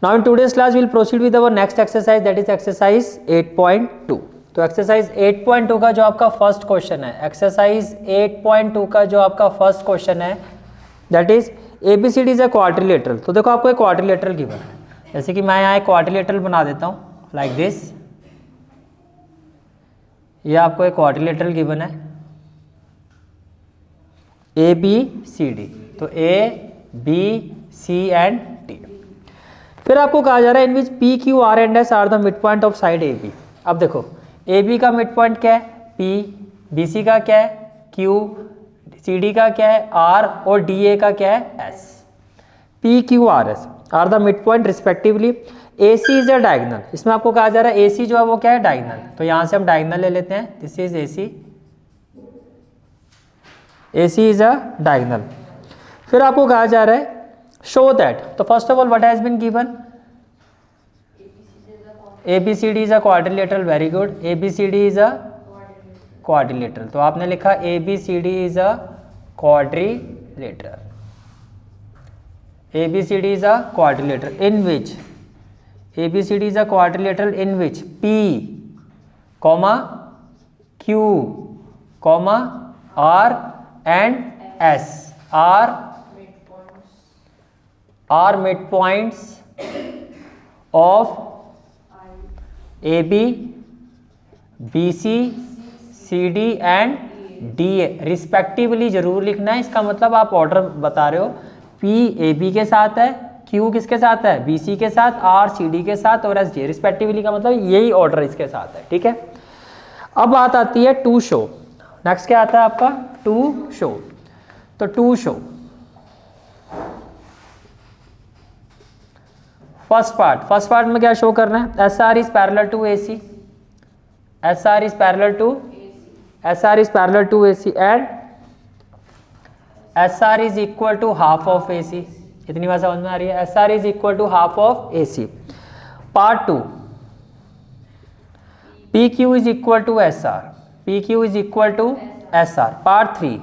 Now in today's class will proceed with our next exercise, that is exercise 8.2। तो exercise 8.2 का जो आपका first question है, exercise 8.2 का जो आपका फर्स्ट क्वेश्चन है that is ABCD is a quadrilateral. तो देखो आपको एक क्वाड्रिलेटरल गिवन है, जैसे कि मैं यहाँ एक क्वाड्रिलेटरल बना देता हूँ लाइक दिस। ये आपको एक क्वाड्रिलेटरल गिवन है ABCD, तो ABC एंड D। फिर आपको कहा जा रहा है in which PQ R and S are the mid point of side AB। अब देखो AB का मिड पॉइंट क्या है P, BC का क्या है Q, CD का क्या है R और DA का क्या है S। PQRS are the mid point respectively. AC is a diagonal, इसमें आपको कहा जा रहा है AC जो है वो क्या है डायगोनल, तो यहाँ से हम डायगोनल ले लेते हैं, this is AC is a diagonal. फिर आपको कहा जा रहा है शो दैट, तो first of all what has been given, ABCD is a quadrilateral, very good, ABCD is a quadrilateral. तो आपने लिखा ABCD is a quadrilateral, ABCD is a quadrilateral in which ABCD is a quadrilateral in which P, Q, R and S are midpoints of AB, BC, CD and DA respectively. जरूर लिखना है, इसका मतलब आप order बता रहे हो, P AB के साथ है, Q किसके साथ है BC के साथ, R CD के साथ और S D रिस्पेक्टिवली का मतलब यही ऑर्डर इसके साथ है, ठीक है। अब बात आती है टू शो। नेक्स्ट क्या आता है आपका टू शो। तो टू शो फर्स्ट पार्ट में क्या शो करना है, SR is parallel to AC, SR is parallel to AC and SR is equal to half of AC। इतनी बात समझ में आ रही है, SR is equal to half of AC। Part 2 PQ is equal to SR, PQ is equal to SR। Part 3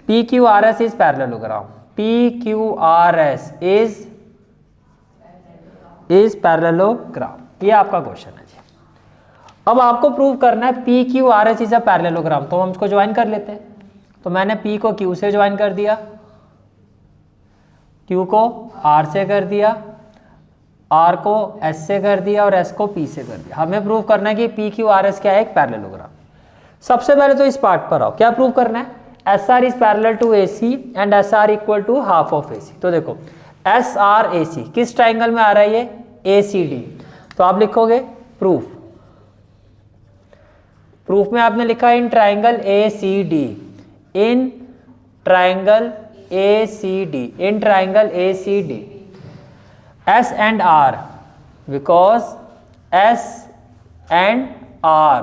PQRS is parallelogram, PQRS is parallelogram. ये आपका question है जी। अब आपको प्रूव करना है PQRS इज अ पैरेललोग्राम, तो हम इसको ज्वाइन कर लेते हैं। तो मैंने P को Q से ज्वाइन कर दिया, Q को R से कर दिया, R को S से कर दिया और S को P से कर दिया। हमें प्रूव करना है कि PQRS क्या है, एक पैरेललोग्राम। सबसे पहले तो इस पार्ट पर आओ, क्या प्रूव करना है, SR is parallel to AC and SR equal to half of AC। तो देखो SRAC किस ट्राइंगल में आ रहा है, ये ACD। तो आप लिखोगे प्रूफ में आपने लिखा in triangle ACD, in triangle ACD S and R, because S and R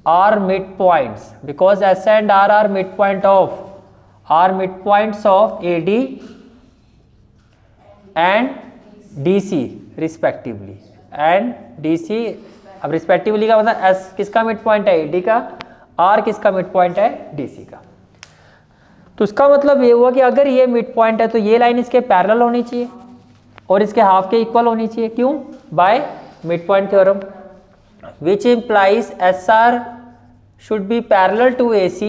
are midpoints, because S and R are midpoints of AD and DC respectively, and DC। अब रिस्पेक्टिवली का मतलब S किसका mid point है AD का, R किसका mid point है DC का। तो इसका मतलब ये हुआ कि अगर ये मिड पॉइंट है तो ये लाइन इसके पैरेलल होनी चाहिए और इसके हाफ के इक्वल होनी चाहिए। क्यों, by mid point theorem, which implies SR should be parallel to AC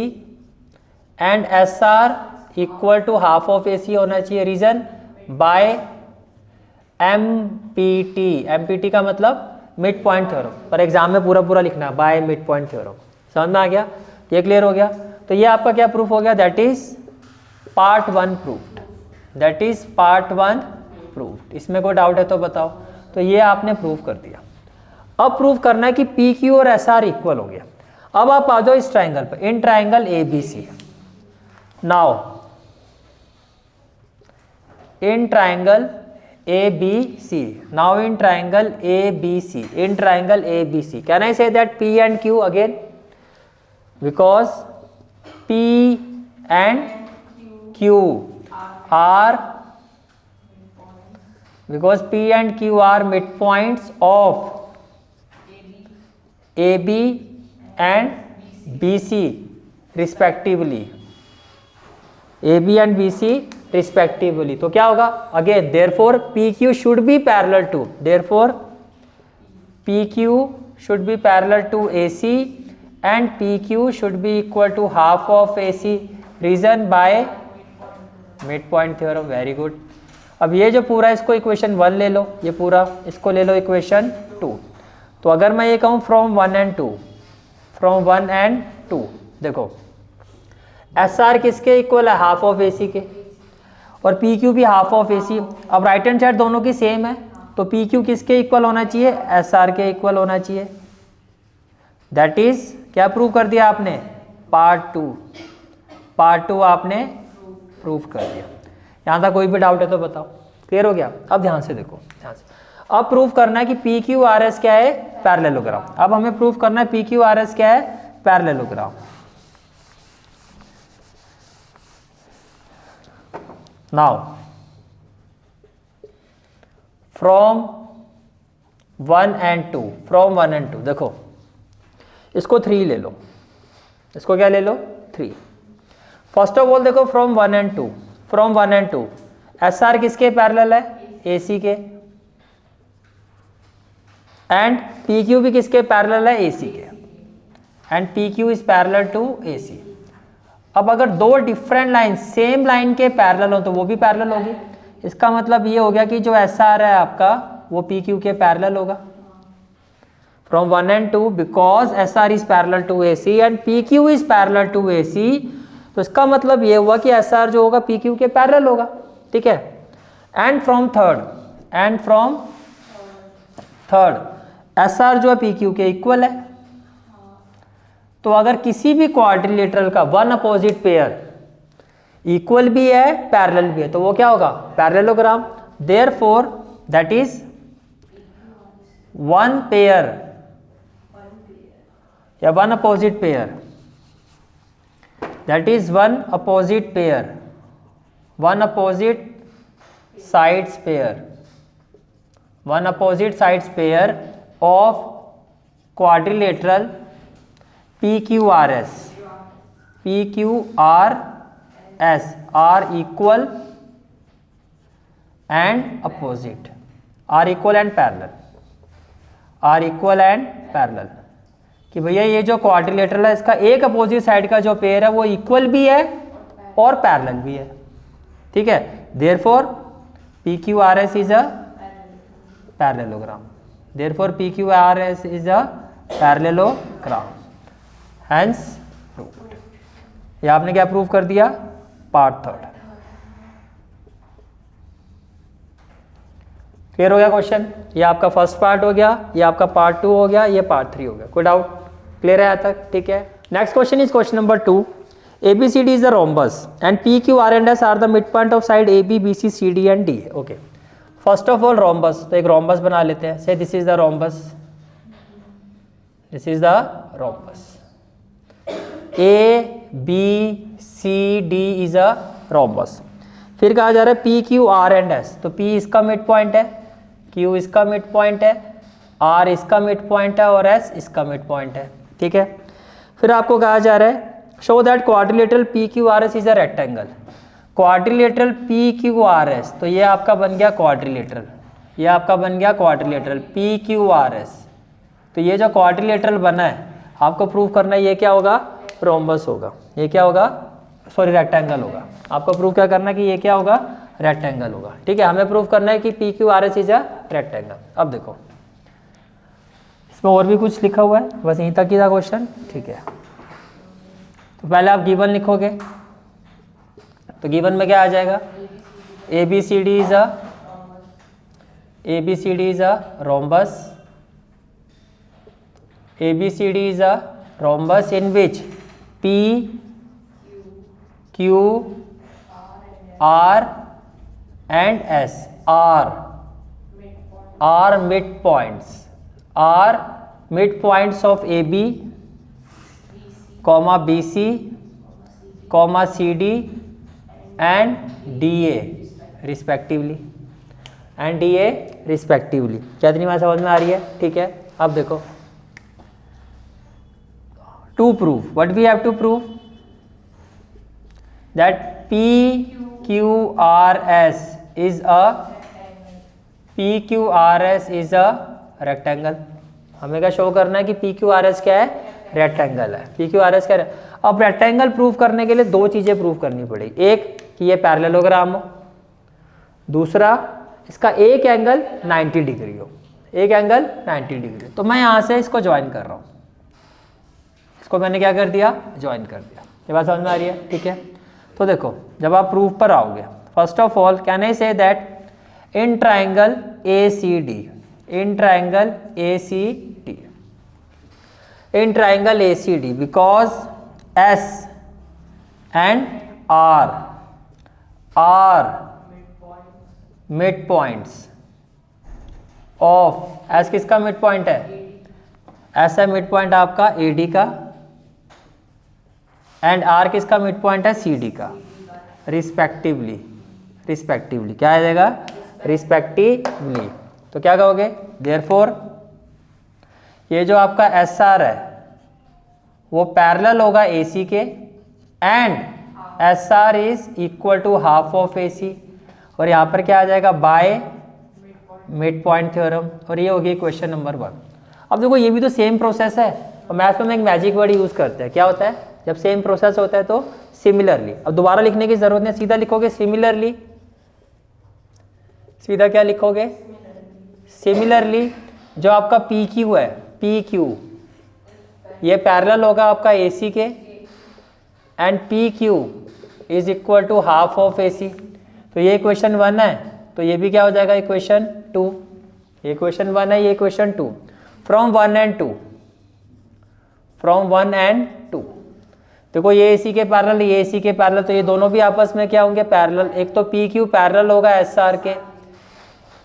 and SR equal to half of AC होना चाहिए। रीजन बाय MPT का मतलब मिड पॉइंट थ्योरम, पर एग्जाम में पूरा लिखना है बाय मिड पॉइंट थ्योरम। समझ में आ गया, ये क्लियर हो गया। तो ये आपका क्या प्रूफ हो गया, दैट इज पार्ट 1 प्रूफ्ड। इसमें कोई डाउट है तो बताओ। तो ये आपने प्रूफ कर दिया। अब प्रूफ करना है कि PQ और SR इक्वल हो गया। अब आप आ जाओ इस ट्राइंगल पर, इन triangle ABC। Now in triangle ABC, now in triangle ABC, can I say that P and Q again, because P and Q are midpoints of AB and BC respectively, AB and BC respectively. तो क्या होगा again, therefore P Q should be parallel to, therefore P Q should be parallel to A C and P Q should be equal to half of A C, reason by mid point theorem. Very good. अब ये जो पूरा इसको equation 1 ले लो, ये पूरा इसको ले लो इक्वेशन 2। तो अगर मैं ये कहूँ फ्रॉम 1 एंड 2, फ्रॉम 1 एंड 2, देखो एस आर किसके इक्वल है, हाफ ऑफ ए सी के, और पी क्यू भी हाफ ऑफ ए सी। अब राइट हैंड साइड दोनों की सेम है, तो पी क्यू किसके इक्वल होना चाहिए, एस आर के इक्वल होना चाहिए। दैट इज क्या प्रूव कर दिया आपने, पार्ट टू आपने प्रूव कर दिया। यहाँ तक कोई भी डाउट है तो बताओ, क्लियर हो गया। अब ध्यान से देखो, ध्यान से अब प्रूव करना है कि पी क्यू आर एस क्या है, पैरेललोग्राम। अब हमें प्रूव करना है पी क्यू आर एस क्या है, parallelogram. Now from 1 and 2, from 1 and 2, देखो इसको 3 ले लो, इसको क्या ले लो 3। फर्स्ट ऑफ ऑल देखो from 1 and 2, from 1 and 2 S R किसके पैरेलल है, ए सी के, एंड पी क्यू भी किसके पैरेलल है, ए सी के, and P Q is parallel to A C. अब अगर दो डिफरेंट लाइन सेम लाइन के पैरेलल हो तो वो भी पैरेलल होगी। इसका मतलब ये हो गया कि जो एस आर है आपका वो पी क्यू के पैरेलल होगा। From 1 and 2 because S R is parallel to A C and P Q is parallel to A C, तो इसका मतलब ये हुआ कि एस आर जो होगा पी क्यू के पैरेलल होगा, ठीक है। And from third S R जो है पी क्यू के इक्वल है। तो अगर किसी भी क्वाड्रिलेटरल का वन अपोजिट पेयर इक्वल भी है पैरेलल भी है तो वो क्या होगा, parallelogram. Therefore that is one pair या one opposite pair, that is one opposite pair, one opposite sides pair, one opposite sides pair of quadrilateral PQRS, PQRS are equal and opposite, are equal and parallel, are equal and parallel। कि भैया ये जो quadrilateral है इसका एक opposite side का जो pair है वो इक्वल भी है और पैरेलल भी है, ठीक है। Therefore PQRS is a parallelogram, therefore PQRS is a parallelogram, hence proved. ये आपने क्या प्रूव कर दिया, पार्ट थर्ड। क्लियर हो गया क्वेश्चन। ये आपका फर्स्ट पार्ट हो गया, ये आपका पार्ट 2 हो गया, ये पार्ट 3 हो गया। कोई डाउट, क्लियर है यहाँ तक, ठीक है। Next question is question number 2। ABCD is the rhombus and PQ, R and S are the midpoint of side AB, BC, CD and D। Okay, first of all rhombus, तो एक rhombus बना लेते हैं। से this is the rhombus, this is the rhombus। ABCD is a rhombus। फिर कहा जा रहा है PQ, R and S, तो P इसका मिड पॉइंट है, Q इसका मिड पॉइंट है, R इसका मिड पॉइंट है और S इसका मिड पॉइंट है, ठीक है। फिर आपको कहा जा रहा है show that quadrilateral PQRS is a rectangle. Quadrilateral PQRS, तो ये आपका बन गया क्वाड्रिलेटरल, ये आपका बन गया क्वाड्रिलेटरल PQRS। तो ये जो क्वाड्रिलेटरल बना है आपको प्रूव करना है ये क्या होगा, रोम्बस होगा। ये क्या होगा, सॉरी रेक्टेंगल होगा। आपको प्रूव क्या करना है कि ये क्या होगा, रेक्टेंगल होगा, ठीक है। हमें प्रूव करना है कि PQRS इज अ रेक्टेंगल। अब देखो इसमें और भी कुछ लिखा हुआ है, बस यहीं तक ही था क्वेश्चन, ठीक है। तो पहले आप गिवन लिखोगे, तो गिवन में क्या आ जाएगा, ABCD is a rhombus, ABCD is a rhombus in which P, Q, R and S are midpoints, are midpoints of AB, comma BC, comma CD and DA respectively, and DA respectively। क्या इतनी बात समझ में आ रही है, ठीक है। अब देखो to prove, what we have to prove, that PQ PQRS is a rectangle. हमें क्या शो करना है कि PQRS क्या है, रेक्टेंगल है। PQRS क्या है। अब रेक्टेंगल प्रूव करने के लिए दो चीजें प्रूव करनी पड़ेगी, एक कि ये पैरेललोग्राम हो, दूसरा इसका एक एंगल 90 डिग्री हो, एक एंगल 90 डिग्री। तो मैं यहां से इसको ज्वाइन कर रहा हूं, इसको मैंने क्या कर दिया, ज्वाइन कर दिया। ये बात समझ में आ रही है, ठीक है। तो देखो जब आप प्रूफ पर आओगे, first of all can I say that in triangle ACD, in triangle ACD, in triangle ACD because S and R are mid points of, S किसका मिड पॉइंट है, एस है मिड पॉइंट आपका AD का, and R किसका mid point है, CD का, respectively. Respectively क्या आ जाएगा, रिस्पेक्टिवली। तो क्या कहोगे, देयरफॉर ये जो आपका SR है वो पैरेलल होगा AC के, and SR is equal to half of AC, और यहाँ पर क्या आ जाएगा, बाय मिड पॉइंट थ्योरम। और ये होगी क्वेश्चन नंबर 1। अब देखो ये भी तो सेम प्रोसेस है, और मैथ्स में हम एक मैजिक वर्ड यूज करते हैं, क्या होता है, जब सेम प्रोसेस होता है तो सिमिलरली। अब दोबारा लिखने की जरूरत नहीं, सीधा लिखोगे सिमिलरली, सीधा क्या लिखोगे, सिमिलरली। जो आपका PQ है, PQ ये पैरेलल होगा आपका AC के, and PQ is equal to half of AC। तो ये इक्वेशन 1 है, तो ये भी क्या हो जाएगा, इक्वेशन 2। ये इक्वेशन 1 है, ये equation 2। From 1 and 2, from 1 and 2। देखो ये AC के पैरेलल, ये AC के पैरेलल, तो ये दोनों भी आपस में क्या होंगे, पैरेलल। एक तो PQ पैरेलल होगा SR के,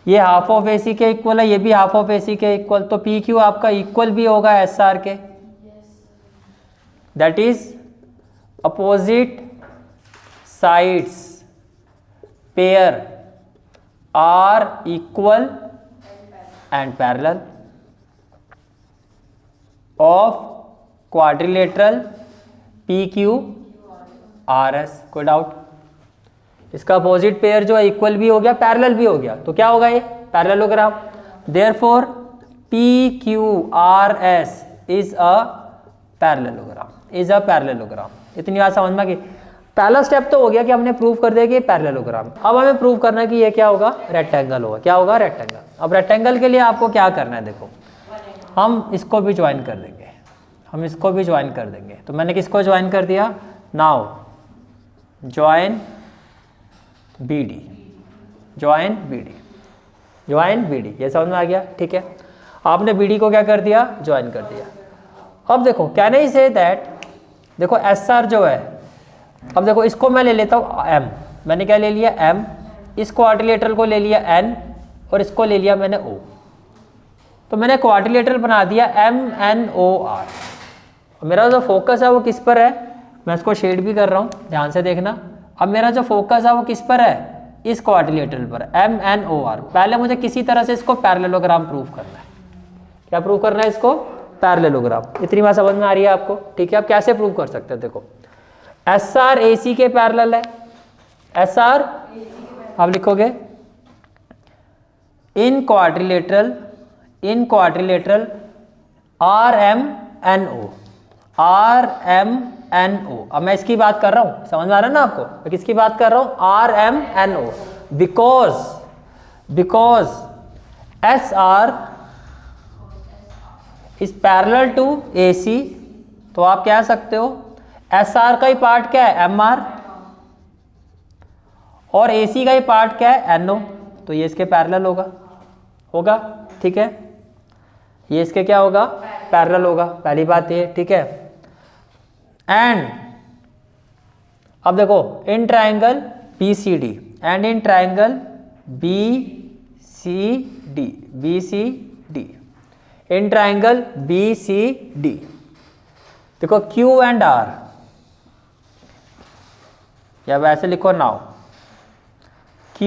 ये हाफ ऑफ AC के इक्वल है, ये भी हाफ ऑफ AC के इक्वल, तो PQ आपका इक्वल भी होगा SR के। That is opposite sides pair are equal and parallel of quadrilateral PQRS। कोई डाउट, इसका अपोजिट पेयर जो है इक्वल भी हो गया, पैरेलल भी हो गया, तो क्या होगा, ये parallelogram. Therefore PQRS is a parallelogram, is a parallelogram. इतनी बात समझ में आ गई। पहला स्टेप तो हो गया कि हमने प्रूव कर दिया कि ये पैरेललोग्राम। अब हमें प्रूव करना है कि ये क्या होगा, रेक्टेंगल होगा। क्या होगा, रेक्टेंगल। अब रेक्टेंगल के लिए आपको क्या करना है, देखो हम इसको भी ज्वाइन कर देंगे, हम इसको भी ज्वाइन कर देंगे। तो मैंने किसको ज्वाइन कर दिया, now join BD, join BD, join BD। ये समझ में आ गया, ठीक है। आपने BD को क्या कर दिया, ज्वाइन कर दिया। अब देखो कैन आई से दैट, देखो SR जो है, अब देखो इसको मैं ले लेता हूँ M, मैंने क्या ले लिया M, इस क्वाड्रिलेटरल को ले लिया N, और इसको ले लिया मैंने O। तो मैंने क्वाड्रिलेटरल बना दिया MNOR। मेरा जो फोकस है वो किस पर है, मैं इसको शेड भी कर रहा हूँ, ध्यान से देखना। अब मेरा जो फोकस है वो किस पर है, इस क्वाड्रिलेटरल पर, MNOR। पहले मुझे किसी तरह से इसको पैरेललोग्राम प्रूव करना है। क्या प्रूव करना है, इसको पैरेललोग्राम। इतनी बात समझ में आ रही है आपको, ठीक है। अब कैसे प्रूव कर सकते हैं, देखो SR AC के पैरेलल है, SR आप लिखोगे इन क्वाड्रिलेटरल RMNO, RMNO। अब मैं इसकी बात कर रहा हूं, समझ में आ रहा है ना आपको, मैं किसकी बात कर रहा हूं, RMNO। Because SR is parallel to AC, तो आप कह सकते हो SR का ही पार्ट क्या है, MR, और AC का ही पार्ट क्या है, NO। तो ये इसके पैरेलल होगा, ठीक है। ये इसके क्या होगा, पैरेलल होगा, पहली बात ये, ठीक है। एंड अब देखो in triangle BCD and in triangle BCD, in triangle BCD देखो Q एंड R, या वैसे लिखो now Q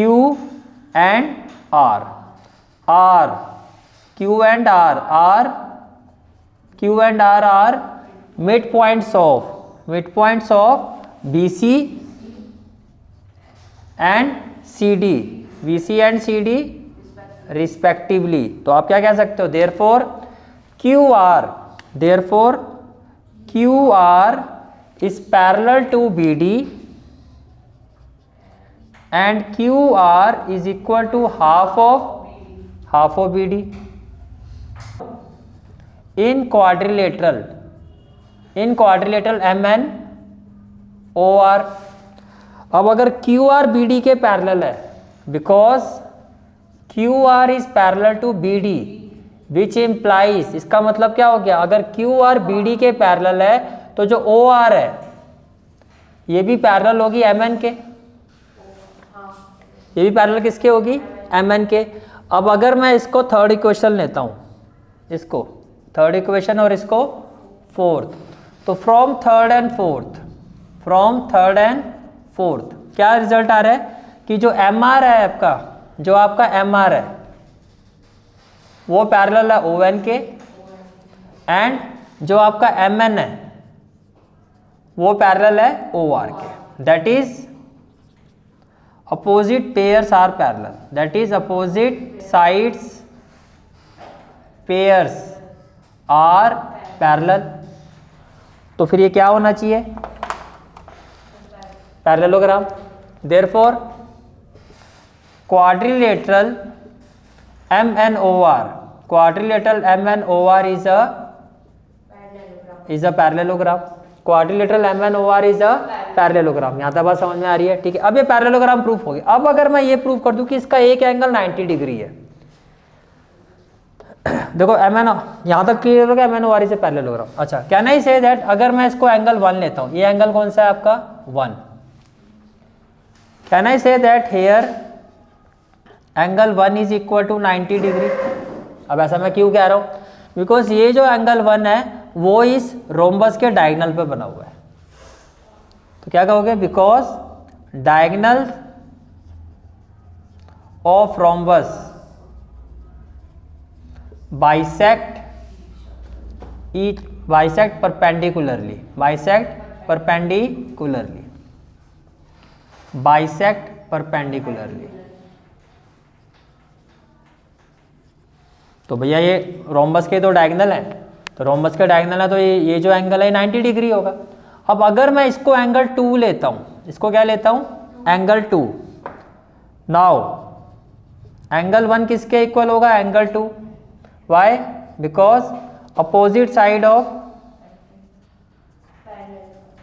and R, Q and R are midpoints of BC and C D, B C and C D respectively. तो आप क्या कह सकते हो, therefore Q R is parallel to B D and Q R is equal to half of B D in quadrilateral M N O R. अब अगर Q R B D के parallel है, because Q R is parallel to B D which implies, इसका मतलब क्या हो गया, अगर क्यू आर बी डी के पैरेलल है तो जो ओ आर है ये भी पैरेलल होगी एम एन के, ये भी पैरेलल किसके होगी, एम एन के। अब अगर मैं इसको थर्ड इक्वेशन लेता हूं, इसको थर्ड इक्वेशन और इसको फोर्थ, तो फ्रॉम थर्ड एंड फोर्थ क्या रिजल्ट आ रहा है कि जो एम आर है आपका, जो आपका एम आर है वो पैरेलल है ओ एन के, एंड जो आपका एम एन है वो पैरेलल है ओ आर के। That is opposite pairs are parallel, that is opposite sides pairs are parallel। तो फिर ये क्या होना चाहिए, parallelogram. therefore quadrilateral MNOR is a parallelogram। Quadrilateral MNOR is a parallelogram. यहाँ तक बात समझ में आ रही है, ठीक है। अब ये पैरेललोग्राम प्रूफ हो गया। अब अगर मैं ये प्रूफ कर दूं कि इसका एक एंगल 90 डिग्री है, देखो यहाँ तक क्लियर हो गया, MNOR इज अ पैरेललोग्राम। अच्छा, कैन आई से दैट अगर मैं इसको एंगल 1 लेता हूँ, ये एंगल कौन सा है आपका 1, can I say that here angle 1 is equal to 90 degree. अब ऐसा मैं क्यों कह रहा हूँ, बिकॉज ये जो एंगल 1 है वो इस रोम्बस के डायगोनल पे बना हुआ है। तो क्या कहोगे, because diagonal of rhombus bisect perpendicularly, तो भैया ये रोम्बस के तो डायगोनल है, तो रोम्बस का डायगोनल है तो ये जो एंगल है 90 डिग्री होगा। अब अगर मैं इसको एंगल 2 लेता हूँ, इसको क्या लेता हूँ, एंगल 2, नाउ एंगल 1 किसके इक्वल होगा, angle 2। Why, because opposite side of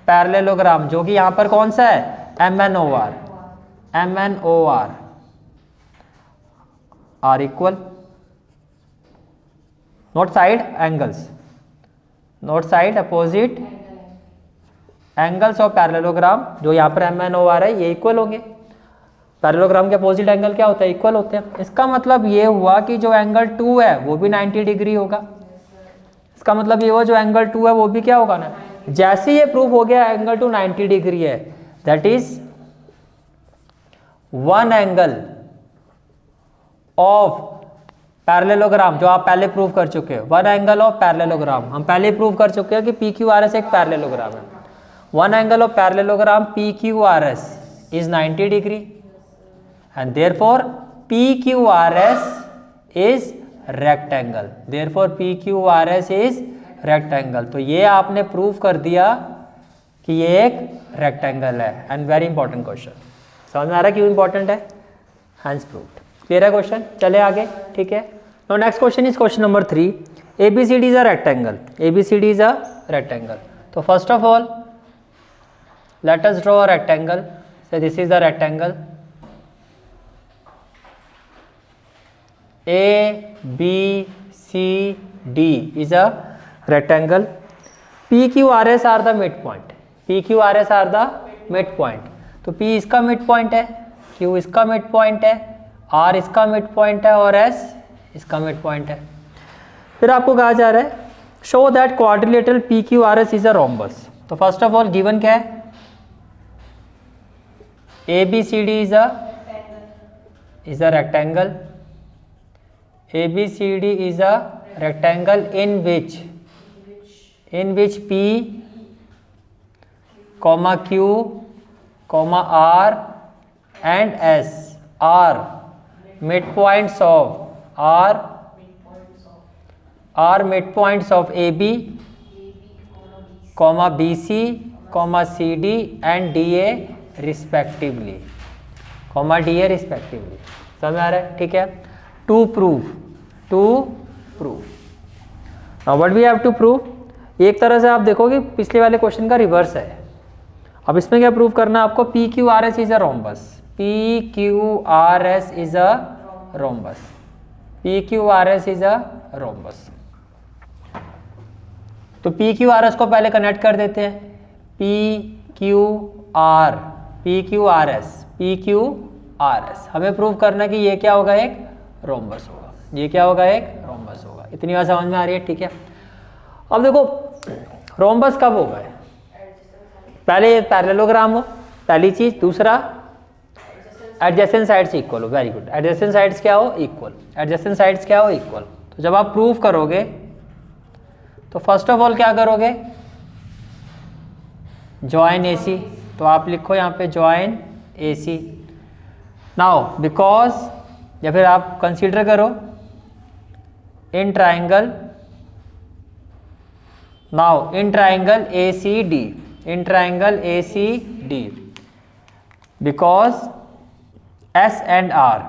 parallelogram, जो कि यहाँ पर कौन सा है, MNOR are equal, not side angles, not side, opposite angles of parallelogram, जो यहाँ पर MNOR है ये इक्वल होंगे। पैरेललोग्राम के अपोजिट एंगल क्या होता है, इक्वल होते हैं। इसका मतलब ये हुआ कि जो एंगल 2 है वो भी 90 डिग्री होगा। इसका मतलब ये हुआ जो एंगल 2 है वो भी क्या होगा ना, जैसे ये प्रूफ हो गया एंगल 2 90 डिग्री है, that is one angle of parallelogram, जो आप पहले प्रूव कर चुके हो, वन एंगल ऑफ पैरेललोग्राम हम पहले प्रूव कर चुके हैं कि PQRS एक पैरेललोग्राम है। One angle of parallelogram PQRS is 90 degree and therefore PQRS is rectangle, therefore PQRS is rectangle. तो ये आपने प्रूव कर दिया कि ये एक रेक्टेंगल है, एंड वेरी इंपॉर्टेंट क्वेश्चन। समझ में आ रहा है क्यों इंपॉर्टेंट है, हैंस प्रूव्ड। क्लियर है क्वेश्चन, चले आगे, ठीक है। Now next question is question number 3. ABCD is a rectangle. ABCD is a rectangle. So first of all, let us draw a rectangle. So this is the rectangle. ABCD is a rectangle. PQRS are the midpoint. PQRS are the midpoint. तो P इसका midpoint है, Q इसका midpoint है, R इसका midpoint है और S इसका mid point है। फिर आपको कहा जा रहा है show that quadrilateral PQRS is a rhombus. तो फर्स्ट ऑफ ऑल गिवन क्या है, ABCD is a rectangle, ABCD is a rectangle in which P, Q, R and S are midpoints of AB, BC, CD and DA respectively, समझ में आ रहा है? ठीक है. To prove. Now what we have to prove? एक तरह से आप देखोगे पिछले वाले क्वेश्चन का रिवर्स है. अब इसमें क्या प्रूव करना है आपको? PQRS is a rhombus. PQRS is a rhombus. तो PQRS को पहले कनेक्ट कर देते हैं. PQRS हमें प्रूव करना कि ये क्या होगा? एक रोम्बस होगा. ये क्या होगा? एक रोम्बस होगा. इतनी बात समझ में आ रही है? ठीक है. अब देखो रोम्बस कब होगा? पहले पैरेललोग्राम हो, पहली चीज. दूसरा एडजेसेंट साइड्स इक्वल हो. Very good. एडजेसेंट साइड्स क्या हो? इक्वल. तो जब आप प्रूव करोगे तो फर्स्ट ऑफ ऑल क्या करोगे? Join AC. तो आप लिखो यहाँ पे ज्वाइन AC. नाउ बिकॉज, या फिर आप कंसीडर करो in triangle ACD, because S and R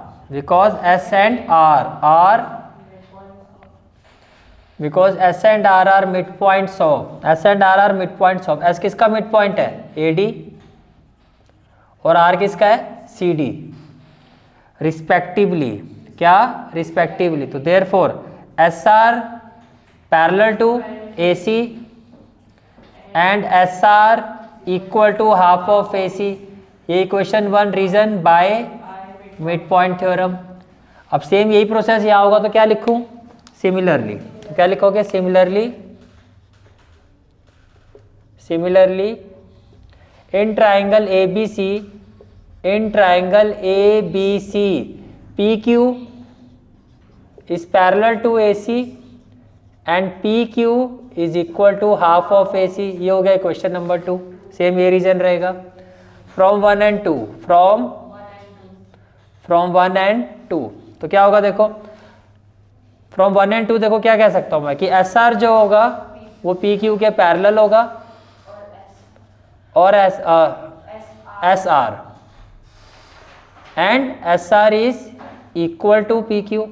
are midpoints of S किसका midpoint है? AD. और R किसका है? CD. रिस्पेक्टिवली. क्या? रिस्पेक्टिवली. तो therefore SR parallel to AC and SR equal to half of AC. ये equation 1 reason by mid point theorem. अब same यही प्रोसेस यहाँ होगा तो क्या लिखूं? सिमिलरली. तो क्या लिखोगे? Similarly in triangle ABC PQ is parallel to AC and PQ is equal to half of AC. ये हो गया क्वेश्चन नंबर 2. सेम ये रीजन रहेगा. From 1 and 2. तो क्या होगा? देखो फ्रॉम 1 and 2 देखो क्या कह सकता हूँ मैं कि SR जो होगा वो PQ के पैरेलल होगा और SR and SR is equal to PQ.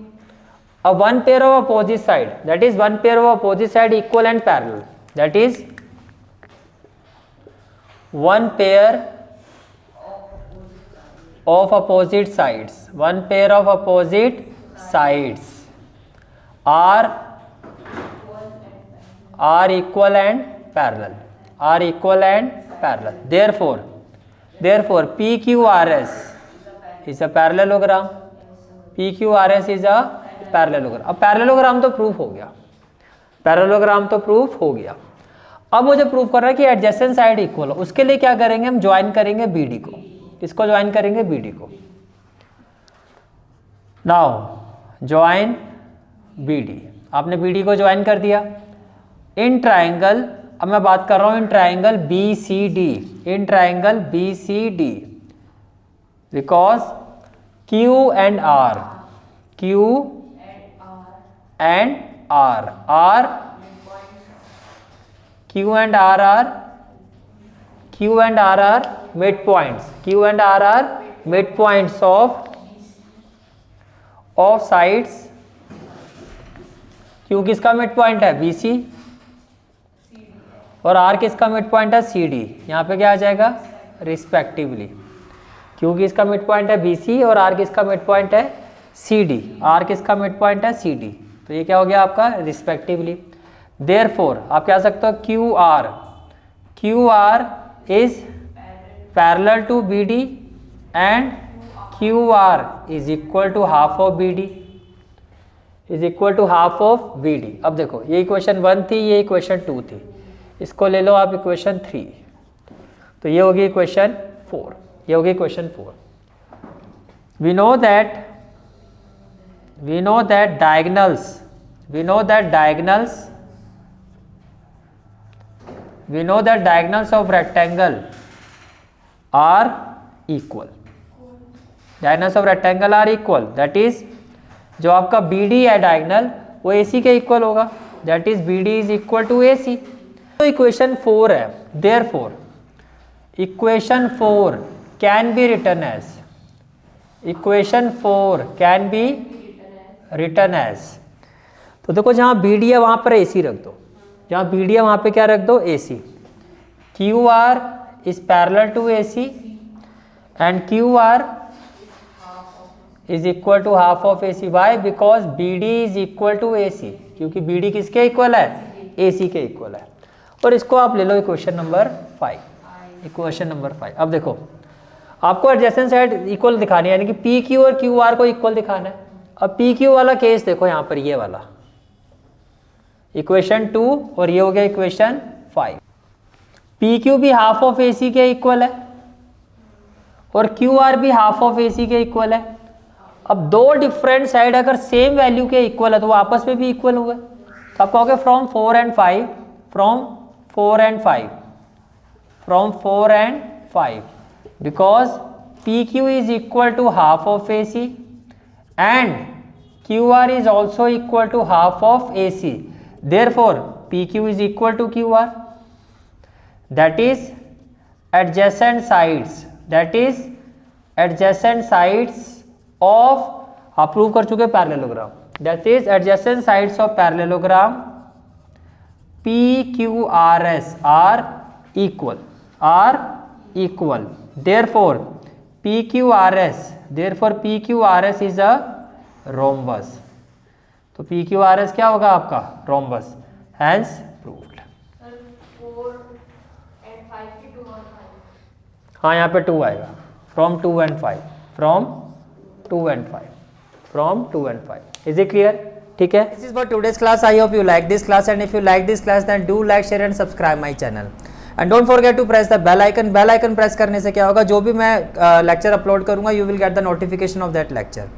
A one pair of opposite side, that is one pair of opposite side equal and parallel, that is one pair of opposite sides are equal and parallel. Therefore PQRS is a parallelogram. अब parallelogram तो proof हो गया. अब मुझे proof करना है कि adjacent side equal हो. उसके लिए क्या करेंगे? हम ज्वाइन करेंगे BD को. इसको ज्वाइन करेंगे BD को. Now join BD. आपने BD को ज्वाइन कर दिया. इन ट्राइंगल, अब मैं बात कर रहा हूं इन triangle BCD, because Q and R are midpoints of sides. Q किसका midpoint है? BC. और R किसका midpoint है? CD. यहाँ पे क्या आ जाएगा? रिस्पेक्टिवली. Q किसका midpoint है? BC. और R किसका midpoint है? CD. R किसका midpoint है? CD. तो ये क्या हो गया आपका? रिस्पेक्टिवली. देयरफॉर आप क्या सकते हो? QR is parallel to BD and QR is equal to half of BD. अब देखो ये इक्वेशन 1 थी, ये इक्वेशन 2 थी. इसको ले लो आप इक्वेशन 3. तो ये होगी equation 4. We know that diagonals of rectangle are equal. Diagonals of rectangle are equal, that is जो आपका बी डी है डायगोनल वो ए सी के इक्वल होगा, that is B D is equal to A C. तो इक्वेशन 4 है, therefore equation 4 can be written as, equation 4 can be written as. तो देखो जहाँ बी डी है वहाँ पर ए सी रख दो, जहाँ बी डी है वहाँ पे क्या रख दो, A C. Q R is parallel to A C and Q R is equal to half of A C. Why? Because B D is equal to A C, क्योंकि बी डी किसके equal है, A C के equal है। और इसको आप ले लो equation number 5, equation number 5। अब देखो आपको एडजेसेंट साइड इक्वल दिखानी है, यानी कि पी क्यू और क्यू आर को इक्वल दिखाना है। अब पी क्यू वाला केस देखो यहाँ पर, ये वाला इक्वेशन 2 और ये हो गया इक्वेशन 5। पी क्यू भी हाफ ऑफ ए सी के इक्वल है और क्यू आर भी हाफ ऑफ ए सी के इक्वल है। अब दो डिफरेंट साइड अगर सेम वैल्यू के इक्वल है तो वो आपस में भी इक्वल हुए। तो आप कहोगे from 4 and 5, from 4 and 5, from 4 and 5, because P Q is equal to half of A C and Q R is also equal to half of A C, therefore P Q is equal to Q R, that is adjacent sides, that is adjacent sides of, आप prove कर चुके parallelogram, that is adjacent sides of parallelogram P Q R S are equal, therefore P Q R S, therefore P Q R S is a rhombus. तो P Q R S क्या होगा आपका, rhombus, hence proved. हाँ यहाँ पे 2 आएगा, from 2 and 5, from 2 and 5, from 2 and 5. Is it clear? ठीक है, this is for today's class. I hope you like this class, and if you like this class then do like, share and subscribe my channel, and don't forget to press the bell icon. Bell icon press करने से क्या होगा, जो भी मैं lecture upload करूँगा you will get the notification of that lecture.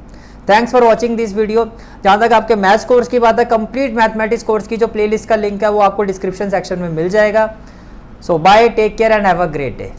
Thanks for watching this video. जहाँ तक आपके मैथ्स कोर्स की बात है, कंप्लीट मैथमेटिक्स कोर्स की जो प्लेलिस्ट का लिंक है वो आपको डिस्क्रिप्शन सेक्शन में मिल जाएगा। So bye, take care and have a great day.